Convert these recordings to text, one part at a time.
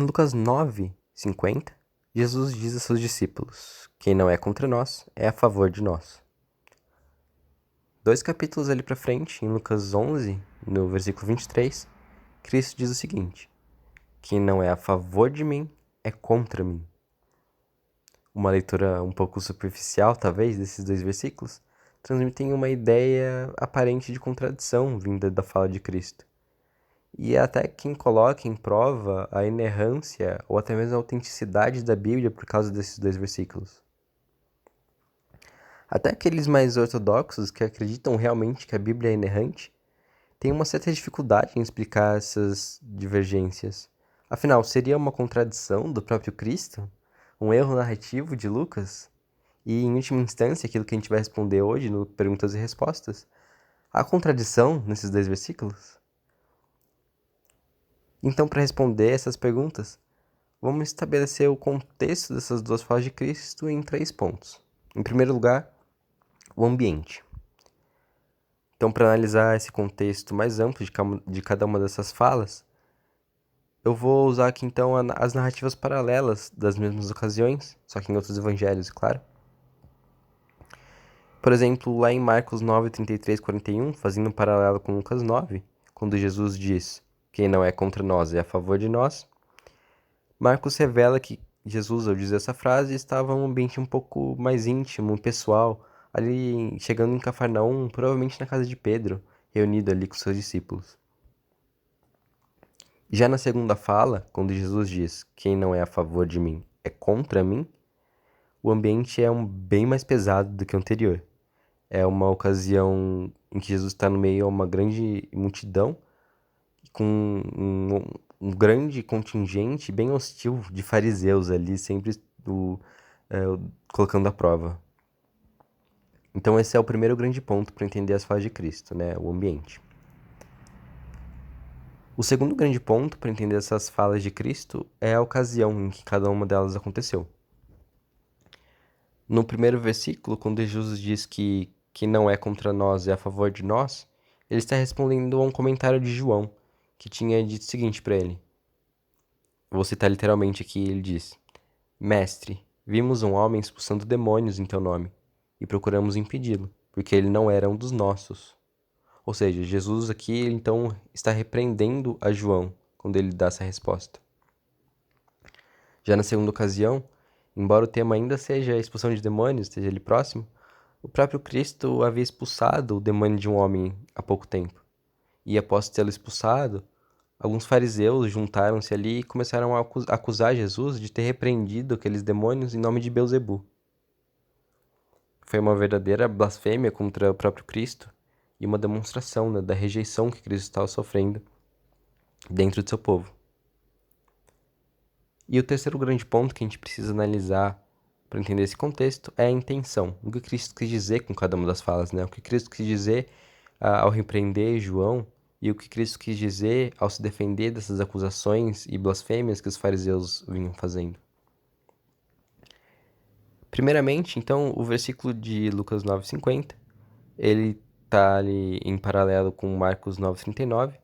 Lucas 9:50, Jesus diz a seus discípulos: quem não é contra nós é a favor de nós. 2 capítulos ali para frente, em Lucas 11, no versículo 23, Cristo diz o seguinte: quem não é a favor de mim é contra mim. Uma leitura um pouco superficial, talvez, desses dois versículos, transmitem uma ideia aparente de contradição vinda da fala de Cristo. E até quem coloca em prova a inerrância ou até mesmo a autenticidade da Bíblia por causa desses dois versículos. Até aqueles mais ortodoxos que acreditam realmente que a Bíblia é inerrante têm uma certa dificuldade em explicar essas divergências. Afinal, seria uma contradição do próprio Cristo? Um erro narrativo de Lucas? E, em última instância, aquilo que a gente vai responder hoje no Perguntas e Respostas, há contradição nesses dois versículos? Então, para responder essas perguntas, vamos estabelecer o contexto dessas duas falas de Cristo em 3 pontos. Em primeiro lugar, o ambiente. Então, para analisar esse contexto mais amplo de cada uma dessas falas, eu vou usar aqui então as narrativas paralelas das mesmas ocasiões, só que em outros evangelhos, claro. Por exemplo, lá em Marcos 9, 33, 41, fazendo um paralelo com Lucas 9, quando Jesus diz: quem não é contra nós é a favor de nós, Marcos revela que Jesus, ao dizer essa frase, estava em um ambiente um pouco mais íntimo, pessoal, ali chegando em Cafarnaum, provavelmente na casa de Pedro, reunido ali com seus discípulos. Já na segunda fala, quando Jesus diz: quem não é a favor de mim é contra mim, o ambiente é bem mais pesado do que o anterior. É uma ocasião em que Jesus está no meio a uma grande multidão, com um grande contingente bem hostil de fariseus ali, sempre colocando à prova. Então esse é o primeiro grande ponto para entender as falas de Cristo, né? O ambiente. O segundo grande ponto para entender essas falas de Cristo é a ocasião em que cada uma delas aconteceu. No primeiro versículo, quando Jesus diz que não é contra nós é a favor de nós, ele está respondendo a um comentário de João, que tinha dito o seguinte para ele. Vou citar literalmente aqui, ele diz: Mestre, vimos um homem expulsando demônios em teu nome, e procuramos impedi-lo, porque ele não era um dos nossos. Ou seja, Jesus aqui então está repreendendo a João quando ele dá essa resposta. Já na segunda ocasião, embora o tema ainda seja a expulsão de demônios, esteja ali próximo, o próprio Cristo havia expulsado o demônio de um homem há pouco tempo. E após tê-lo expulsado, alguns fariseus juntaram-se ali e começaram a acusar Jesus de ter repreendido aqueles demônios em nome de Beelzebu. Foi uma verdadeira blasfêmia contra o próprio Cristo e uma demonstração, né, da rejeição que Cristo estava sofrendo dentro de seu povo. E o terceiro grande ponto que a gente precisa analisar para entender esse contexto é a intenção. O que Cristo quis dizer com cada uma das falas, né? O que Cristo quis dizer ao repreender João e o que Cristo quis dizer ao se defender dessas acusações e blasfêmias que os fariseus vinham fazendo. Primeiramente, então, o versículo de Lucas 9:50, ele está ali em paralelo com Marcos 9:39,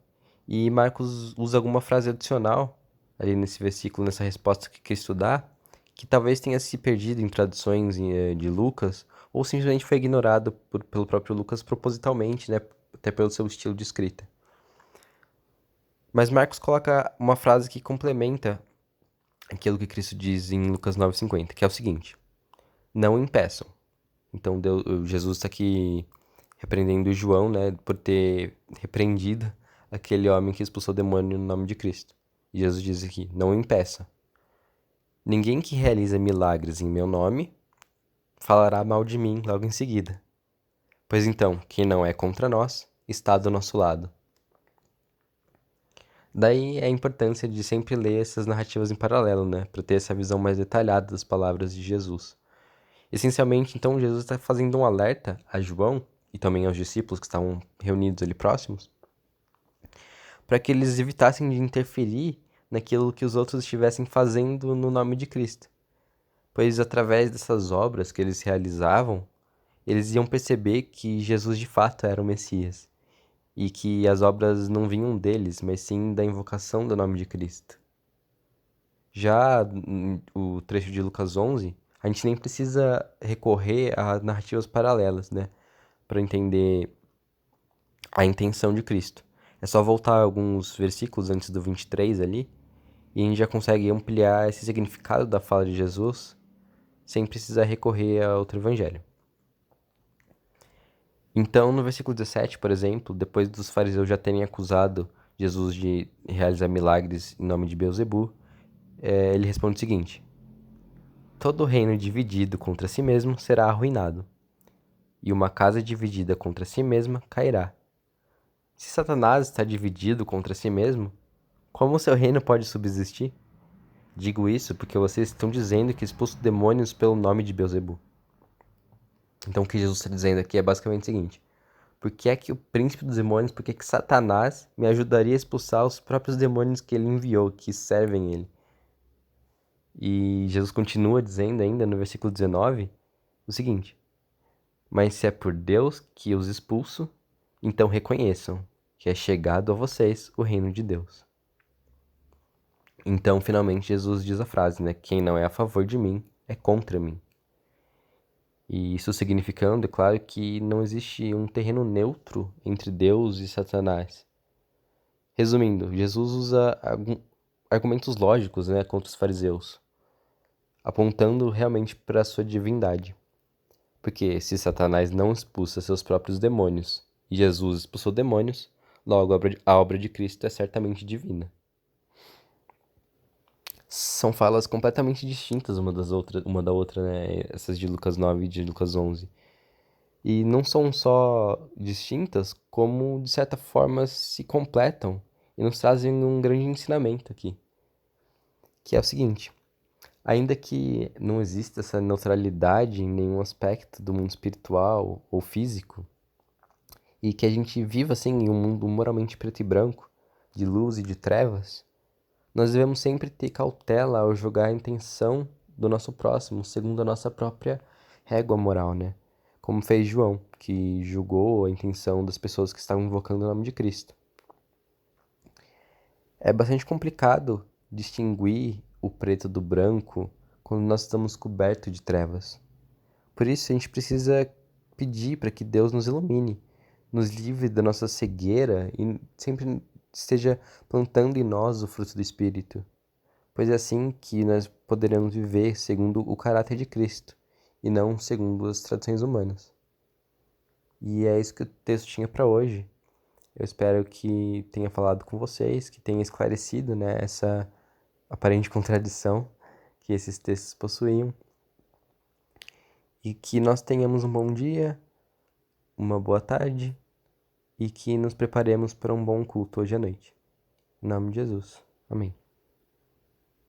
e Marcos usa alguma frase adicional ali nesse versículo, nessa resposta que Cristo dá, que talvez tenha se perdido em traduções de Lucas, ou simplesmente foi ignorado pelo próprio Lucas propositalmente, né, até pelo seu estilo de escrita. Mas Marcos coloca uma frase que complementa aquilo que Cristo diz em Lucas 9:50, que é o seguinte: não impeçam. Então Jesus está aqui repreendendo João, né, por ter repreendido aquele homem que expulsou o demônio no nome de Cristo. E Jesus diz aqui: não impeça. Ninguém que realiza milagres em meu nome falará mal de mim logo em seguida. Pois então, quem não é contra nós está do nosso lado. Daí a importância de sempre ler essas narrativas em paralelo, né, para ter essa visão mais detalhada das palavras de Jesus. Essencialmente, então, Jesus está fazendo um alerta a João e também aos discípulos que estavam reunidos ali próximos, para que eles evitassem de interferir naquilo que os outros estivessem fazendo no nome de Cristo. Pois através dessas obras que eles realizavam, eles iam perceber que Jesus de fato era o Messias, e que as obras não vinham deles, mas sim da invocação do nome de Cristo. Já o trecho de Lucas 11, a gente nem precisa recorrer a narrativas paralelas, né, para entender a intenção de Cristo. É só voltar alguns versículos antes do 23 ali, e a gente já consegue ampliar esse significado da fala de Jesus sem precisar recorrer a outro evangelho. Então, no versículo 17, por exemplo, depois dos fariseus já terem acusado Jesus de realizar milagres em nome de Beelzebub, ele responde o seguinte: todo reino dividido contra si mesmo será arruinado, e uma casa dividida contra si mesma cairá. Se Satanás está dividido contra si mesmo, como seu reino pode subsistir? Digo isso porque vocês estão dizendo que expulso demônios pelo nome de Beelzebub. Então o que Jesus está dizendo aqui é basicamente o seguinte: por que é que o príncipe dos demônios, por que é que Satanás me ajudaria a expulsar os próprios demônios que ele enviou, que servem ele? E Jesus continua dizendo ainda no versículo 19 o seguinte: mas se é por Deus que os expulso, então reconheçam que é chegado a vocês o reino de Deus. Então, finalmente, Jesus diz a frase, né? Quem não é a favor de mim é contra mim. E isso significando, é claro, que não existe um terreno neutro entre Deus e Satanás. Resumindo, Jesus usa argumentos lógicos, né, contra os fariseus, apontando realmente para a sua divindade. Porque se Satanás não expulsa seus próprios demônios e Jesus expulsou demônios, logo a obra de Cristo é certamente divina. São falas completamente distintas uma da outra, né? Essas de Lucas 9 e de Lucas 11. E não são só distintas, como de certa forma se completam e nos trazem um grande ensinamento aqui, que é o seguinte: ainda que não exista essa neutralidade em nenhum aspecto do mundo espiritual ou físico, e que a gente viva assim em um mundo moralmente preto e branco, de luz e de trevas, nós devemos sempre ter cautela ao julgar a intenção do nosso próximo, segundo a nossa própria régua moral, né? Como fez João, que julgou a intenção das pessoas que estavam invocando o nome de Cristo. É bastante complicado distinguir o preto do branco quando nós estamos cobertos de trevas. Por isso, a gente precisa pedir para que Deus nos ilumine, nos livre da nossa cegueira e sempre esteja plantando em nós o fruto do Espírito, pois é assim que nós poderemos viver segundo o caráter de Cristo e não segundo as tradições humanas. E é isso que o texto tinha para hoje. Eu espero que tenha falado com vocês, que tenha esclarecido, né, essa aparente contradição que esses textos possuíam e que nós tenhamos um bom dia, uma boa tarde e que nos preparemos para um bom culto hoje à noite. Em nome de Jesus. Amém.